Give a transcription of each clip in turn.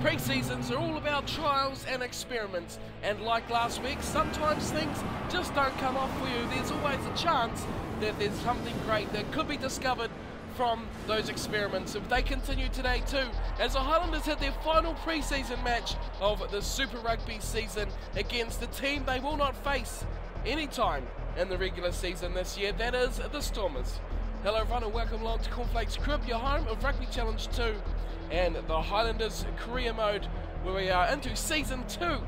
Pre-seasons are all about trials and experiments, and like last week, sometimes things just don't come off for you. There's always a chance that there's something great that could be discovered from those experiments. If they continue today too, as the Highlanders had their final pre-season match of the Super Rugby season against the team they will not face anytime in the regular season this year, that is the Stormers. Hello everyone and welcome along to Cornflakes Crib, your home of Rugby Challenge 2 and the Highlanders career mode, where we are into season 2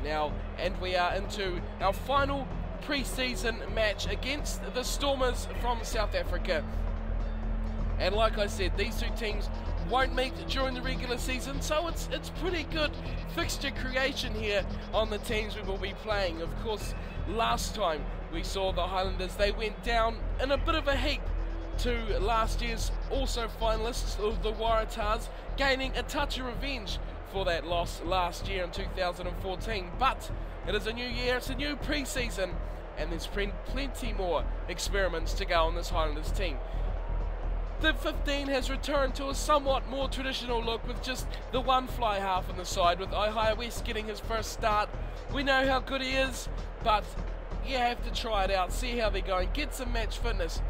now, and we are into our final pre-season match against the Stormers from South Africa. And like I said, these two teams won't meet during the regular season, so it's pretty good fixture creation here on the teams we will be playing. Of course, last time we saw the Highlanders, they went down in a bit of a heap to last year's also finalists of the Waratahs, gaining a touch of revenge for that loss last year in 2014. But it is a new year, it's a new pre-season, and there's plenty more experiments to go on this Highlanders team. The 15 has returned to a somewhat more traditional look with just the one fly half on the side, with Ihaya West getting his first start. We know how good he is, but you have to try it out, see how they're going, get some match fitness.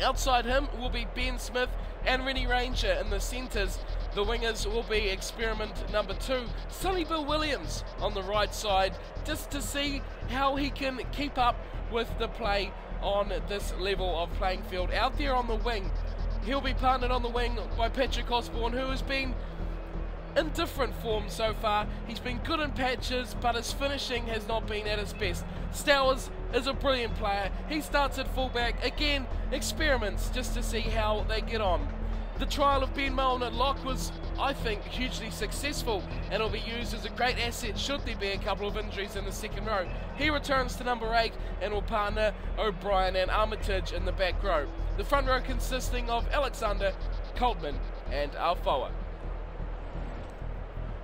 Outside him will be Ben Smith and Rennie Ranger in the centres. The wingers will be experiment number 2, Sonny Bill Williams on the right side, just to see how he can keep up with the play on this level of playing field. Out there on the wing, he'll be partnered on the wing by Patrick Osborne, who has been in different form so far. He's been good in patches, but his finishing has not been at his best. Stowers is a brilliant player. He starts at fullback. Again, experiments just to see how they get on. The trial of Ben Mullen at lock was, I think, hugely successful, and will be used as a great asset should there be a couple of injuries in the second row. He returns to number 8 and will partner O'Brien and Armitage in the back row. The front row consisting of Alexander, Coltman and Alfoa.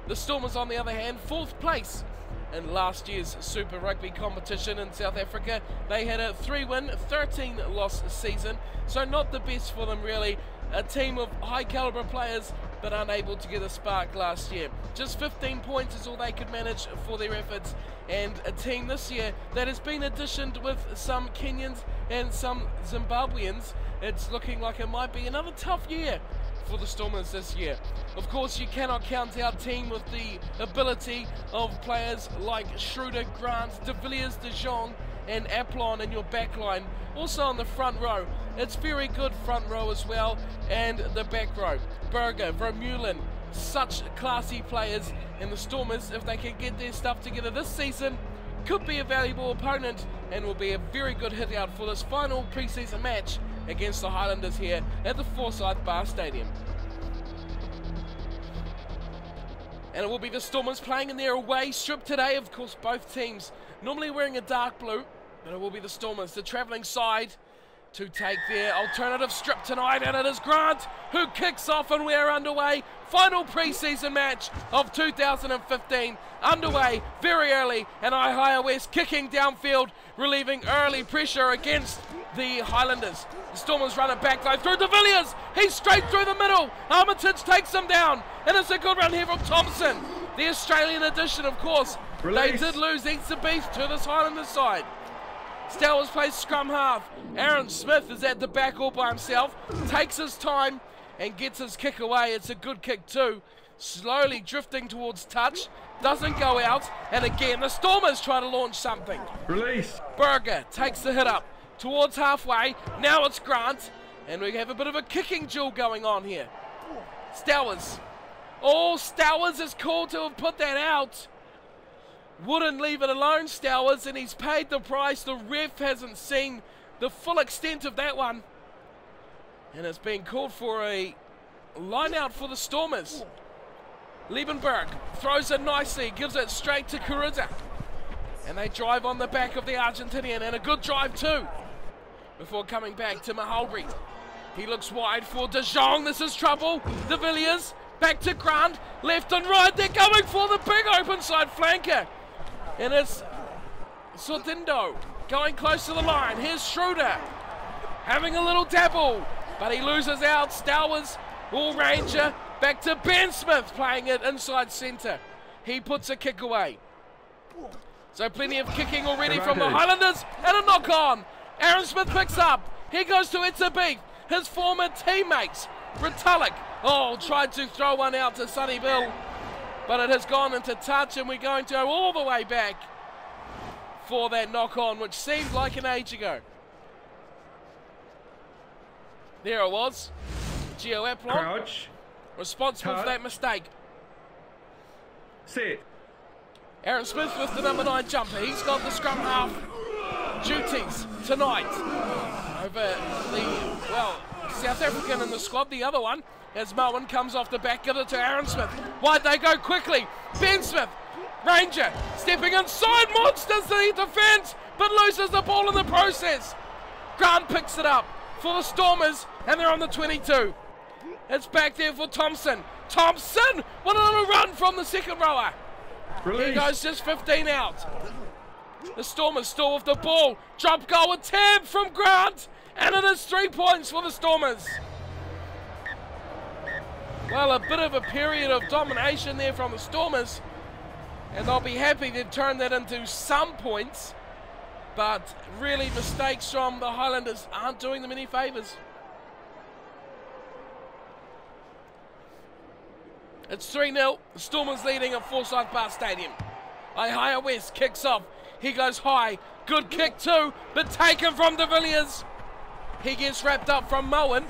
The Stormers, on the other hand, 4th place in last year's Super Rugby competition in South Africa. They had a 3-win, 13-loss season, so not the best for them really. A team of high-caliber players, but unable to get a spark last year. Just 15 points is all they could manage for their efforts, and a team this year that has been additioned with some Kenyans and some Zimbabweans. It's looking like it might be another tough year for the Stormers this year. Of course, you cannot count our team with the ability of players like Schroeder, Grant, De Villiers, De Jong and Aplon in your back line. Also on the front row, it's very good front row as well, and the back row. Berger, Vermeulen, such classy players, and the Stormers, if they can get their stuff together this season, could be a valuable opponent and will be a very good hit out for this final pre-season match against the Highlanders here at the Forsyth Bar Stadium. And it will be the Stormers playing in their away strip today. Of course, both teams normally wearing a dark blue, but it will be the Stormers, the travelling side, to take their alternative strip tonight, and it is Grant who kicks off, and we're underway. Final pre-season match of 2015 underway very early, and Ihaya West kicking downfield, relieving early pressure against the Highlanders. The Stormers run it back though through De Villiers. He's straight through the middle. Armitage takes him down, and it's a good run here from Thompson, the Australian edition, of course. Release. They did lose Eats the Beast to this Highlanders side. Stowers plays scrum half. Aaron Smith is at the back all by himself, takes his time and gets his kick away. It's a good kick too. Slowly drifting towards touch, doesn't go out, and again the Stormers try to launch something. Release. Berger takes the hit up towards halfway. Now it's Grant, and we have a bit of a kicking duel going on here. Stowers. Oh, Stowers is called to have put that out. Wouldn't leave it alone, Stowers, and he's paid the price. The ref hasn't seen the full extent of that one, and it's been called for a line out for the Stormers. Liebenberg throws it nicely, gives it straight to Carriza, and they drive on the back of the Argentinian, and a good drive too, before coming back to Mahalbury. He looks wide for De Jong. This is trouble. De Villiers back to Grant, left and right. They're going for the big open side flanker, and it's Sordindo going close to the line. Here's Schroeder having a little dabble, but he loses out. Stowers, all Ranger, Back to Ben Smith, playing it inside centre. He puts a kick away. So plenty of kicking already from the Highlanders, and a knock on. Aaron Smith picks up. He goes to Ep.5. His former teammates, Retallick. Oh, tried to throw one out to Sonny Bill, but it has gone into touch, and we're going to go all the way back for that knock on, which seemed like an age ago. There it was. Gio Aplon responsible for that mistake. Set. Aaron Smith with the number 9 jumper. He's got the scrum half duties tonight over the, well, South African in the squad. The other one, as Moen comes off the back, give it to Aaron Smith. Wide they go quickly. Ben Smith, Ranger, stepping inside, monsters the defence, but loses the ball in the process. Grant picks it up for the Stormers, and they're on the 22. It's back there for Thompson. Thompson, what a little run from the second rower. Release. He goes just 15 out. The Stormers still with the ball. Drop goal with Tab from Grant, and it is 3 points for the Stormers. Well, a bit of a period of domination there from the Stormers, and they'll be happy they've turned that into some points, but really mistakes from the Highlanders aren't doing them any favours. It's 3-0, the Stormers leading at Forsyth Park Stadium. Ihaya West kicks off, he goes high, good kick too, but taken from de Villiers. He gets wrapped up from Moen,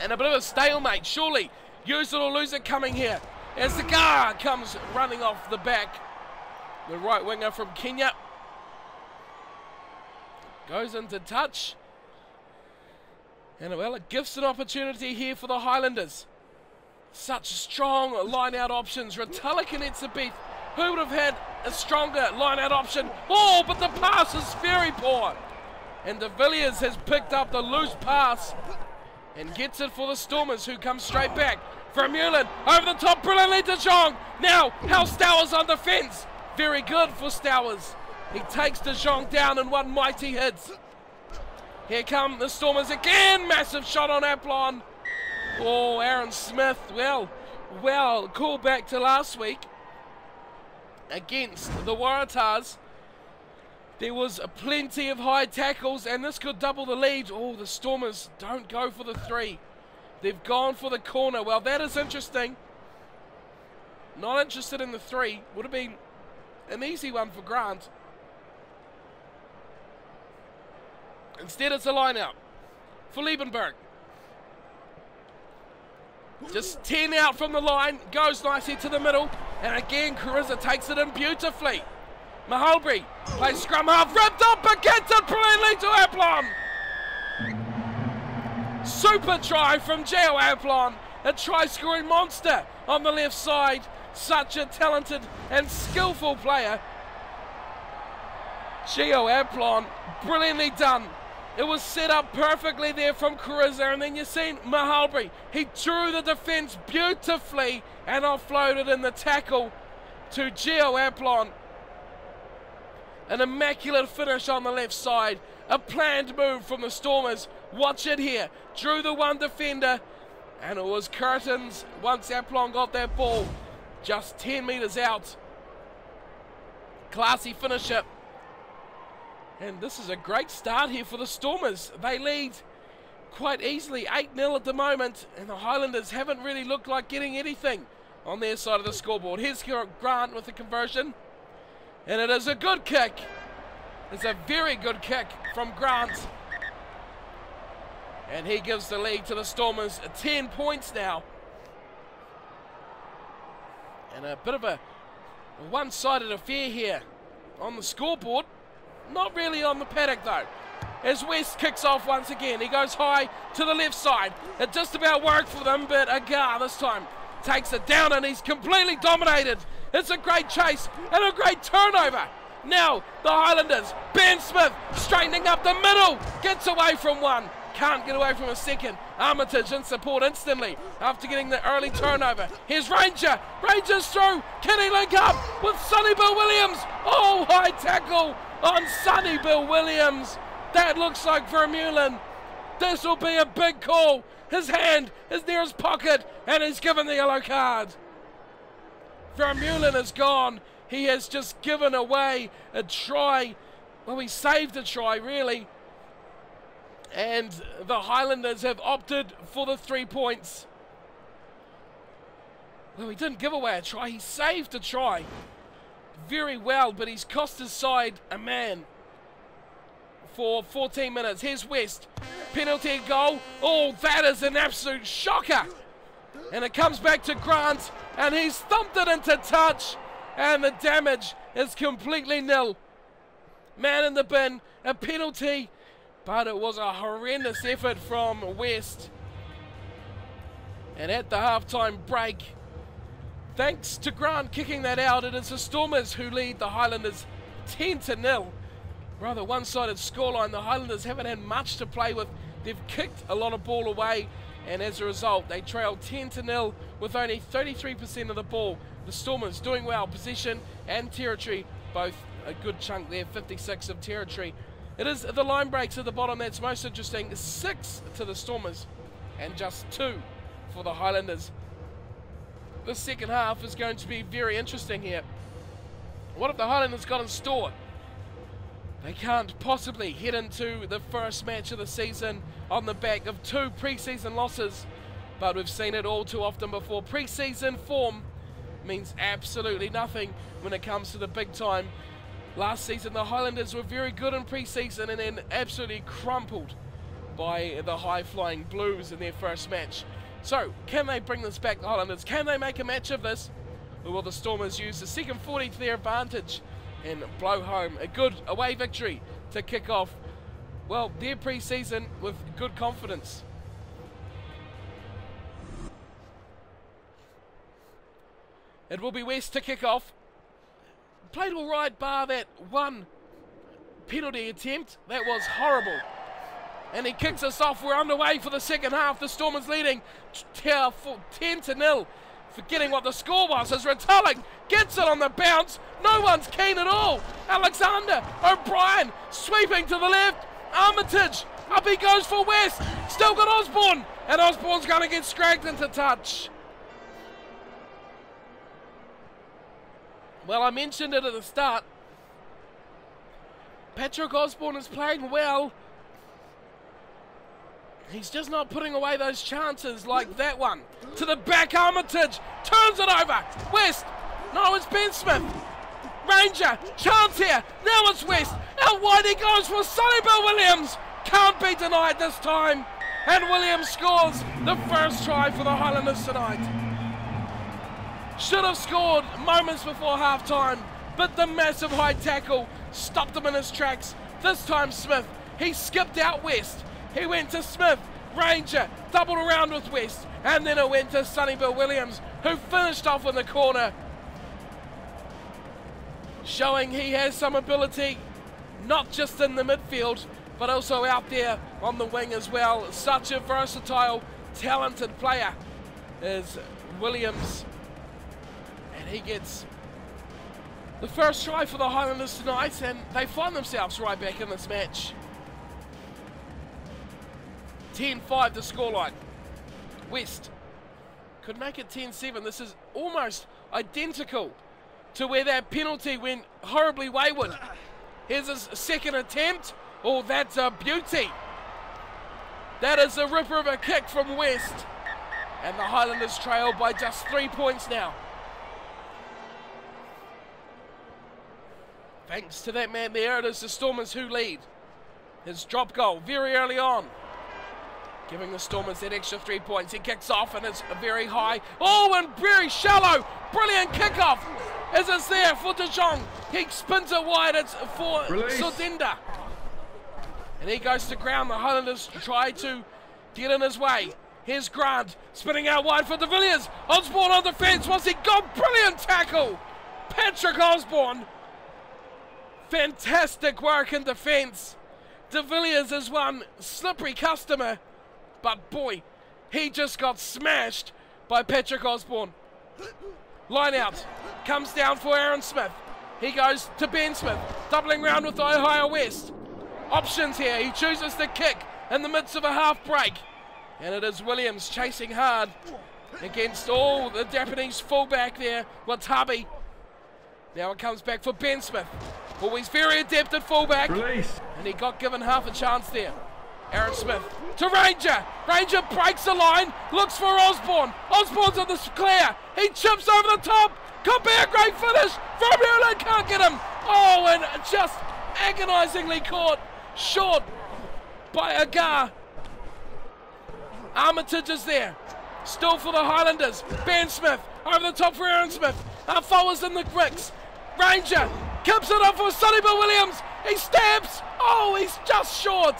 and a bit of a stalemate, surely. Use it or lose it coming here, as the Gar comes running off the back. The right winger from Kenya goes into touch, and well, it gives an opportunity here for the Highlanders. Such strong line-out options. Retallick and Ep.5. Who would have had a stronger line-out option? Oh, but the pass is very poor. And de Villiers has picked up the loose pass and gets it for the Stormers, who come straight back. Vermeulen over the top, brilliantly to Jong. Now, how Stowers on defence. Very good for Stowers. He takes de Jong down in one mighty hit. Here come the Stormers again. Massive shot on Aplon. Oh, Aaron Smith, well, call back to last week against the Waratahs. There was plenty of high tackles, and this could double the lead. Oh, the Stormers don't go for the 3. They've gone for the corner. Well, that is interesting. Not interested in the 3. Would have been an easy one for Grant. Instead, it's a line-out for Liebenberg. Just 10 out from the line, goes nicely to the middle, and again Carissa takes it in beautifully. Mahalbury plays scrum half, ripped up, but gets it brilliantly to Aplon. Super try from Gio Aplon, a try-scoring monster on the left side. Such a talented and skillful player. Gio Aplon, brilliantly done. It was set up perfectly there from Carissa, and then you seen Mahalbury. He drew the defence beautifully and offloaded in the tackle to Gio Aplon. An immaculate finish on the left side. A planned move from the Stormers. Watch it here. Drew the one defender, and it was curtains once Aplon got that ball. Just 10 metres out. Classy finisher. And this is a great start here for the Stormers. They lead quite easily, 8-0 at the moment, and the Highlanders haven't really looked like getting anything on their side of the scoreboard. Here's Grant with the conversion, and it is a good kick. It's a very good kick from Grant. And he gives the lead to the Stormers 10 points now. And a bit of a one-sided affair here on the scoreboard. Not really on the paddock though. As West kicks off once again, he goes high to the left side. It just about worked for them, but Agar this time takes it down, and he's completely dominated. It's a great chase and a great turnover. Now the Highlanders, Ben Smith straightening up the middle, gets away from one, can't get away from a second. Armitage in support instantly after getting the early turnover. Here's Ranger, Ranger's through, can he link up with Sonny Bill Williams? Oh, high tackle on Sonny Bill Williams. That looks like Vermeulen This will be a big call. His hand is near his pocket, and he's given the yellow card. Vermeulen is gone. He has just given away a try. Well, he saved a try, really. And the Highlanders have opted for the 3 points. Well, he didn't give away a try. He saved a try very well, but he's cost his side a man for 14 minutes. Here's West. Penalty goal. Oh, that is an absolute shocker. And it comes back to Grant, and he's thumped it into touch, and the damage is completely nil. Man in the bin, a penalty, but it was a horrendous effort from West. And at the halftime break, thanks to Grant kicking that out, it is the Stormers who lead the Highlanders 10-0. Rather one-sided scoreline. The Highlanders haven't had much to play with. They've kicked a lot of ball away, and as a result, they trail 10-0 with only 33% of the ball. The Stormers doing well, possession and territory, both a good chunk there, 56 of territory. It is the line breaks at the bottom that's most interesting. 6 to the Stormers and just 2 for the Highlanders. The second half is going to be very interesting here. What have the Highlanders got in store? They can't possibly head into the first match of the season on the back of 2 pre-season losses, but we've seen it all too often before. Pre-season form means absolutely nothing when it comes to the big time. Last season the Highlanders were very good in pre-season and then absolutely crumpled by the high-flying Blues in their first match. So, can they bring this back, the Highlanders? Can they make a match of this? Or will the Stormers use the second 40 to their advantage and blow home a good away victory to kick off, well, their pre-season with good confidence? It will be West to kick off. Played all right, bar that one penalty attempt. That was horrible. And he kicks us off. We're underway for the second half. The Stormers leading 10-0. Forgetting what the score was as Retallick gets it on the bounce. No one's keen at all. Alexander O'Brien sweeping to the left. Armitage, up he goes for West. Still got Osborne, and Osborne's going to get scragged into touch. Well, I mentioned it at the start. Patrick Osborne is playing well. He's just not putting away those chances like that one. To the back, Armitage turns it over. West, no, it's Ben Smith. Ranger, chance here. Now it's West. Out wide he goes for Sonny Williams. Can't be denied this time. And Williams scores the first try for the Highlanders tonight. Should have scored moments before halftime, but the massive high tackle stopped him in his tracks. This time Smith, he skipped out West. He went to Smith, Ranger, doubled around with West, and then it went to Sonny Williams, who finished off in the corner, showing he has some ability, not just in the midfield, but also out there on the wing as well. Such a versatile, talented player is Williams. And he gets the first try for the Highlanders tonight, and they find themselves right back in this match. 10-5 the scoreline. West could make it 10-7. This is almost identical to where that penalty went horribly wayward. Here's his second attempt. Oh, that's a beauty. That is a ripper of a kick from West. And the Highlanders trail by just 3 points now. Thanks to that man there, it is the Stormers who lead. His drop goal very early on, giving the Stormers that extra 3 points. He kicks off and it's very high. Oh, and very shallow. Brilliant kickoff. As it's there for De Jong. He spins it wide. It's for Sodinda. And he goes to ground. The Highlanders try to get in his way. Here's Grant spinning out wide for De Villiers. Osborne on the fence. Once he got brilliant tackle. Patrick Osborne. Fantastic work in defence. De Villiers is one slippery customer. But boy, he just got smashed by Patrick Osborne. Line out. Comes down for Aaron Smith. He goes to Ben Smith. Doubling round with Ohio West. Options here. He chooses to kick. in the midst of a half break. And it is Williams chasing hard against all the Japanese fullback there, Watabe. Now it comes back for Ben Smith. Oh, he's very adept at fullback. Release. And he got given half a chance there. Aaron Smith to Ranger. Ranger breaks the line, looks for Osborne. Osborne's on the clear. He chips over the top. Could be a great finish. Vermeulen can't get him. Oh, and just agonisingly caught short by Agar. Armitage is there. Still for the Highlanders. Ben Smith over the top for Aaron Smith. Forwards in the bricks. Ranger kips it up for Sonny Bill Williams. He stabs. Oh, he's just short.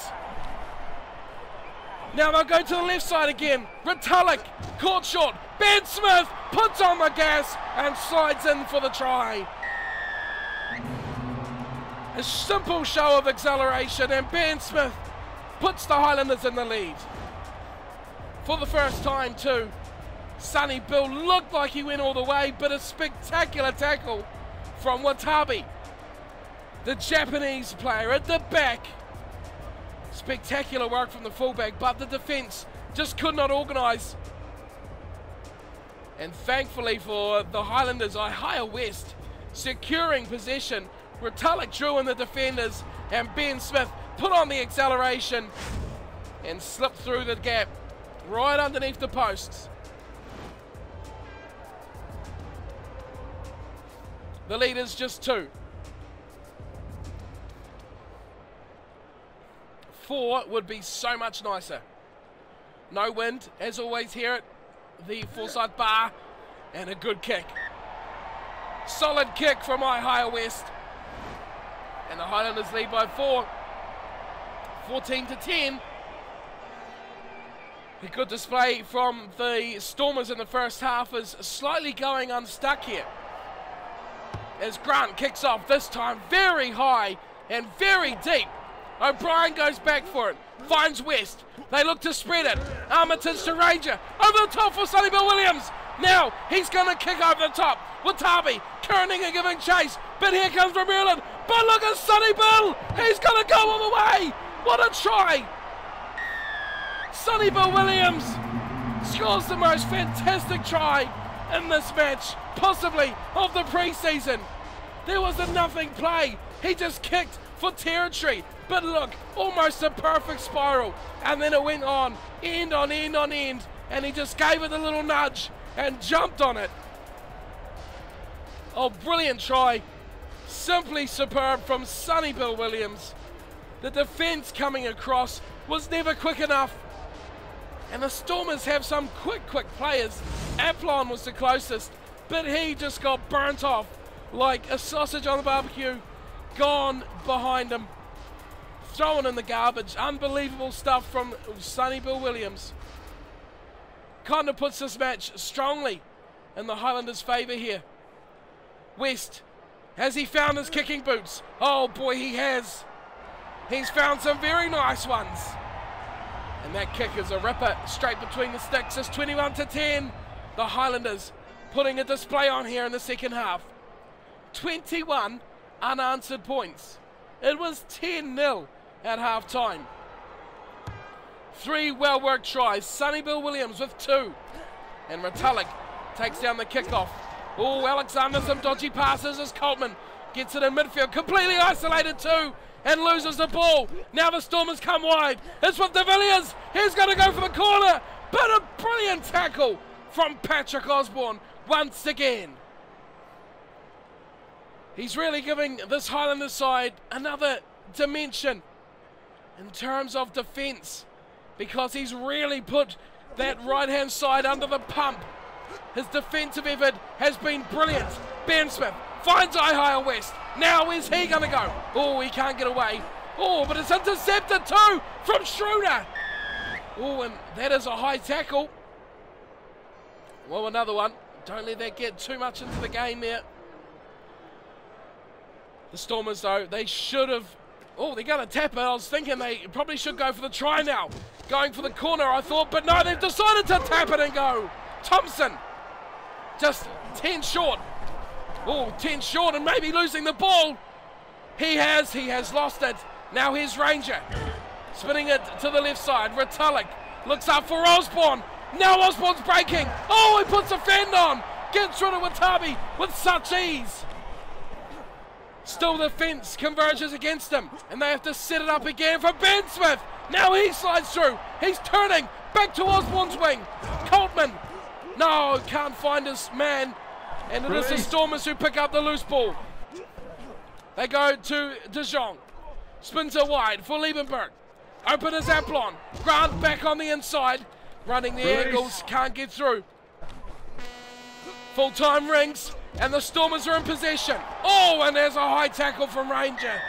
Now they'll go to the left side again. Retallick caught short. Ben Smith puts on the gas and slides in for the try. A simple show of acceleration, and Ben Smith puts the Highlanders in the lead. For the first time too, Sonny Bill looked like he went all the way, but a spectacular tackle from Watabe, the Japanese player at the back. Spectacular work from the fullback, but the defence just could not organise. And thankfully for the Highlanders, Higher West securing possession. Retallick drew in the defenders, and Ben Smith put on the acceleration and slipped through the gap right underneath the posts. The lead is just 2. 4 would be so much nicer. No wind, as always here at the Forsyth Bar, and a good kick. Solid kick from Higher West. And the Highlanders lead by 4. 14-10. A good display from the Stormers in the first half is slightly going unstuck here. As Grant kicks off, this time very high and very deep. O'Brien goes back for it, finds West. They look to spread it. Armitage to Ranger. Over the top for Sonny Bill Williams. Now he's going to kick over the top. Watabe, Kerning and giving chase. But here comes Vermeulen. But look at Sonny Bill. He's going to go all the way. What a try. Sonny Bill Williams scores the most fantastic try in this match, possibly of the pre-season. There was a nothing play. He just kicked for territory. But look, almost a perfect spiral. And then it went on, end on end on end. And he just gave it a little nudge and jumped on it. Oh, brilliant try. Simply superb from Sonny Bill Williams. The defence coming across was never quick enough. And the Stormers have some quick players. Aplon was the closest, but he just got burnt off like a sausage on the barbecue. Gone behind him. Thrown in the garbage. Unbelievable stuff from Sonny Bill Williams. Kind of puts this match strongly in the Highlanders' favour here. West, has he found his kicking boots? Oh boy, he has. He's found some very nice ones. And that kick is a ripper straight between the sticks. It's 21-10. The Highlanders putting a display on here in the second half. 21 unanswered points. It was 10-0 at half time. 3 well-worked tries. Sonny Bill Williams with 2. And Retallick takes down the kickoff. Oh, Alexander, some dodgy passes as Coltman gets it in midfield. Completely isolated too. And loses the ball. Now the Stormers come wide. It's with De Villiers. He's going to go for the corner. But a brilliant tackle from Patrick Osborne once again. He's really giving this Highlanders side another dimension in terms of defence, because he's really put that right-hand side under the pump. His defensive effort has been brilliant. Ben Smith finds Higher West. Now is he going to go? Oh, he can't get away. Oh, but it's intercepted too from Schroeder. Oh, and that is a high tackle. Well, another one. Don't let that get too much into the game there. The Stormers, though, they should have... Oh, they're going to tap it. I was thinking they probably should go for the try now. Going for the corner, I thought, but no, they've decided to tap it and go. Thompson, just 10 short. Oh, 10 short and maybe losing the ball. He has lost it. Now here's Ranger. Spinning it to the left side. Retallick looks up for Osborne. Now Osborne's breaking. Oh, he puts a fend on. Gets rid of Watabi with such ease. Still the fence converges against him, and they have to set it up again for Ben Smith. Now he slides through. He's turning back to Osborne's wing. Coltman, no, can't find his man, and it is the Stormers who pick up the loose ball. They go to De Jong. Spins it wide for Liebenberg. Open is Aplon. Grant back on the inside. Running the angles, can't get through. Full time rings, and the Stormers are in possession. Oh, and there's a high tackle from Ranger.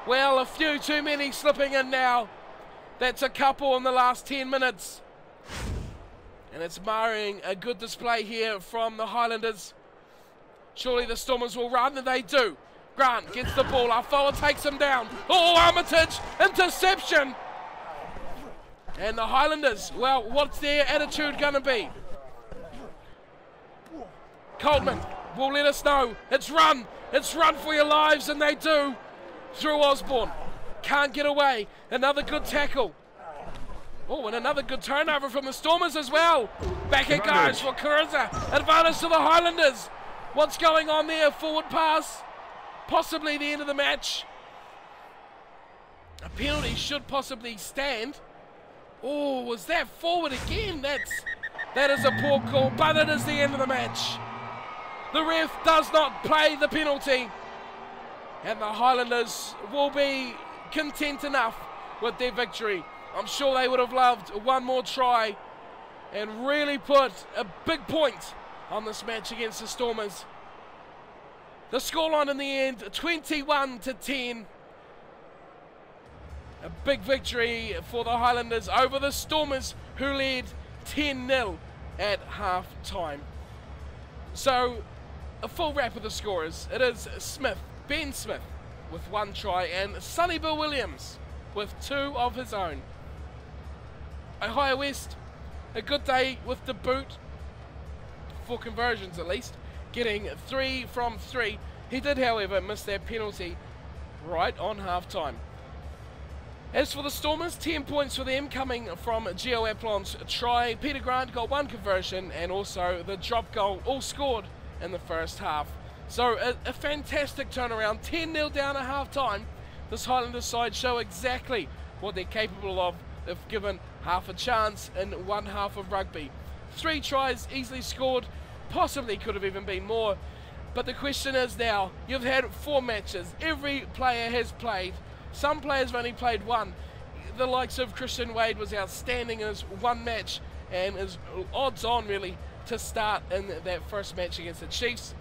Well, a few too many slipping in now. That's a couple in the last 10 minutes. And it's marring a good display here from the Highlanders. Surely the Stormers will run, and they do. Grant gets the ball, Afoa takes him down. Oh, Armitage, interception. And the Highlanders, well, what's their attitude going to be? Coltman will let us know. It's run for your lives, and they do. Through Osborne, can't get away. Another good tackle. Oh, and another good turnover from the Stormers as well. Back it goes for Carriza. Advantage to the Highlanders. What's going on there? Forward pass. Possibly the end of the match. A penalty should possibly stand. Oh, was that forward again? That is a poor call, but it is the end of the match. The ref does not play the penalty, and the Highlanders will be content enough with their victory. I'm sure they would have loved one more try and really put a big point on this match against the Stormers. The scoreline in the end, 21-10. A big victory for the Highlanders over the Stormers, who led 10-0 at half-time. So, a full wrap of the scorers. It is Ben Smith with 1 try, and Sonny Bill Williams with 2 of his own. Ohio West, a good day with the boot, for conversions at least, getting 3 from 3. He did, however, miss that penalty right on half-time. As for the Stormers, 10 points for them coming from Gio Aplon's try. Peter Grant got 1 conversion, and also the drop goal, all scored in the first half. So a fantastic turnaround, 10-0 down at half-time. This Highlanders side show exactly what they're capable of if given half a chance in one half of rugby. 3 tries easily scored, possibly could have even been more. But the question is now, you've had 4 matches, every player has played. Some players have only played 1. The likes of Christian Wade was outstanding in his 1 match and is odds on really to start in that first match against the Chiefs.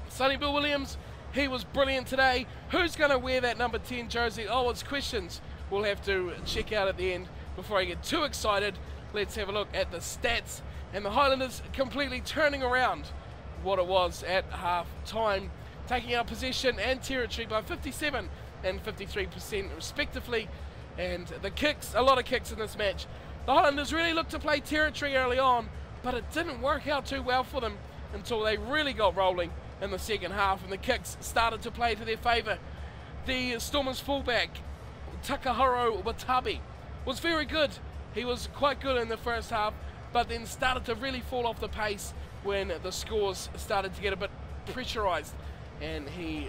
Sonny Bill Williams, he was brilliant today. Who's going to wear that number 10 jersey? Oh, it's questions we'll have to check out at the end. Before I get too excited, let's have a look at the stats. And the Highlanders completely turning around what it was at half time, taking out possession and territory by 57 and 53% respectively. And the kicks, a lot of kicks in this match. The Highlanders really looked to play territory early on, but it didn't work out too well for them until they really got rolling in the second half and the kicks started to play to their favour. The Stormers fullback, Takahiro Watabi, was very good. He was quite good in the first half, but then started to really fall off the pace when the scores started to get a bit pressurised, and he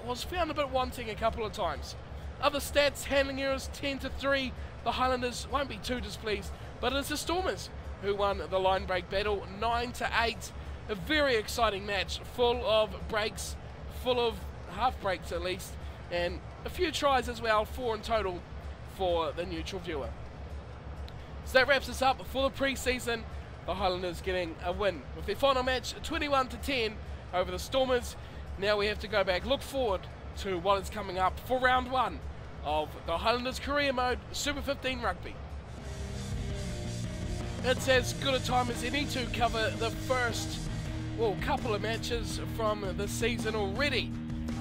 was found a bit wanting a couple of times. Other stats, handling errors 10-3. The Highlanders won't be too displeased, but it's the Stormers who won the line break battle 9-8. A very exciting match, full of breaks, full of half breaks at least, and a few tries as well, 4 in total for the neutral viewer. So that wraps us up for the pre-season. The Highlanders getting a win with their final match 21-10 over the Stormers. Now we have to go back, look forward to what is coming up for round 1 of the Highlanders career mode Super 15 rugby. It's as good a time as any to cover the first, well, couple of matches from the season already.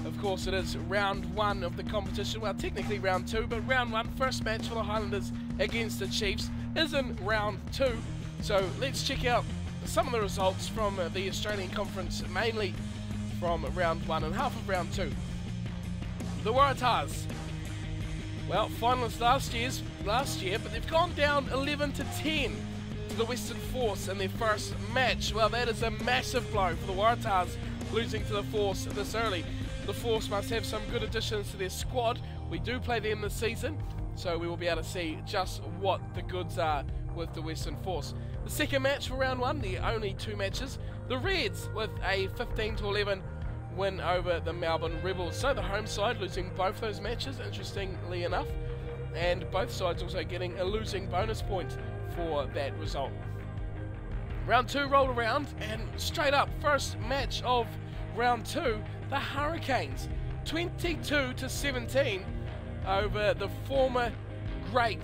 Of course, it is round 1 of the competition. Well, technically round 2, but round 1, first match for the Highlanders against the Chiefs, is in round 2. So let's check out some of the results from the Australian Conference, mainly from round 1 and half of round 2. The Waratahs well, finalists last year, but they've gone down 11-10 to the Western Force in their first match. Well, that is a massive blow for the Waratahs, losing to the Force this early. The Force must have some good additions to their squad. We do play them this season, so we will be able to see just what the goods are with the Western Force. The second match for round 1, the only 2 matches, the Reds with a 15-11 win over the Melbourne Rebels. So the home side losing both those matches, interestingly enough, and both sides also getting a losing bonus point for that result. Round 2 rolled around, and straight up, first match of round 2, the Hurricanes, 22-17 over the former great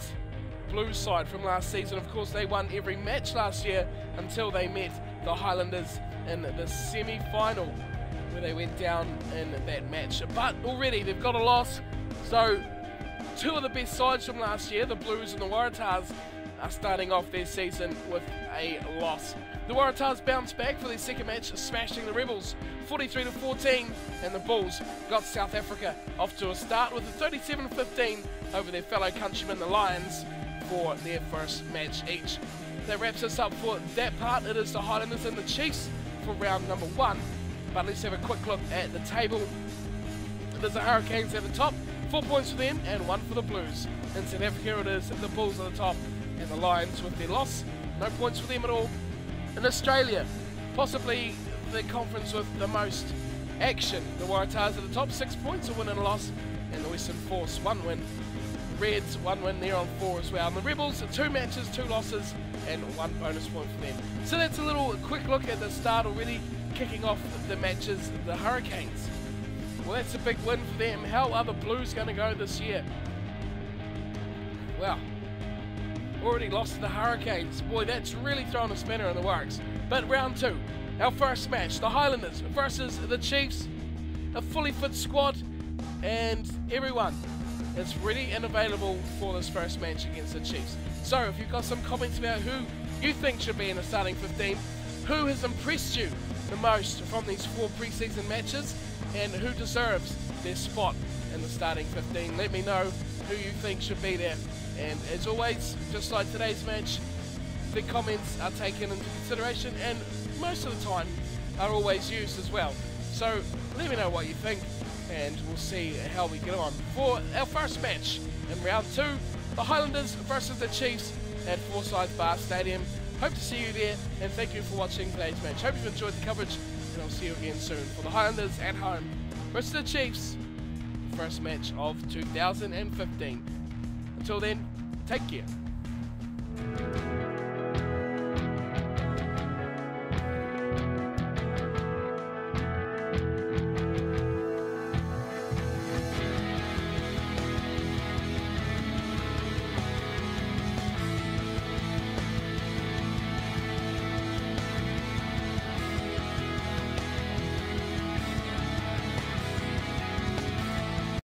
Blues side from last season. Of course, they won every match last year until they met the Highlanders in the semi-final, where they went down in that match. But already they've got a loss, so 2 of the best sides from last year, the Blues and the Waratahs, are starting off their season with a loss. The Waratahs bounced back for their second match, smashing the Rebels 43-14, and the Bulls got South Africa off to a start with a 37-15 over their fellow countrymen, the Lions, for their first match each. That wraps us up for that part. It is the Highlanders and the Chiefs for round number 1. But let's have a quick look at the table. There's the Hurricanes at the top, 4 points for them and 1 for the Blues. In South Africa it is the Bulls at the top and the Lions with their loss, no points for them at all. In Australia, possibly the conference with the most action, the Waratahs at the top, 6 points, a win and a loss, and the Western Force 1 win. Reds 1 win, they're on 4 as well. And the Rebels, 2 matches, 2 losses, and 1 bonus point for them. So that's a little quick look at the start already, kicking off the matches, the Hurricanes. Well, that's a big win for them. How are the Blues going to go this year? Well, already lost to the Hurricanes. Boy, that's really thrown a spanner in the works. But round 2, our first match, the Highlanders versus the Chiefs. A fully fit squad, and everyone is ready and available for this first match against the Chiefs. So if you've got some comments about who you think should be in the starting 15, who has impressed you the most from these 4 pre-season matches, and who deserves their spot in the starting 15, let me know who you think should be there. And as always, just like today's match, the comments are taken into consideration and most of the time are always used as well. So let me know what you think, and we'll see how we get on. For our first match in round 2, the Highlanders versus the Chiefs at Forsyth Bar Stadium. Hope to see you there, and thank you for watching today's match. Hope you've enjoyed the coverage, and I'll see you again soon for the Highlanders at home versus the Chiefs, the first match of 2015. Until then, take care.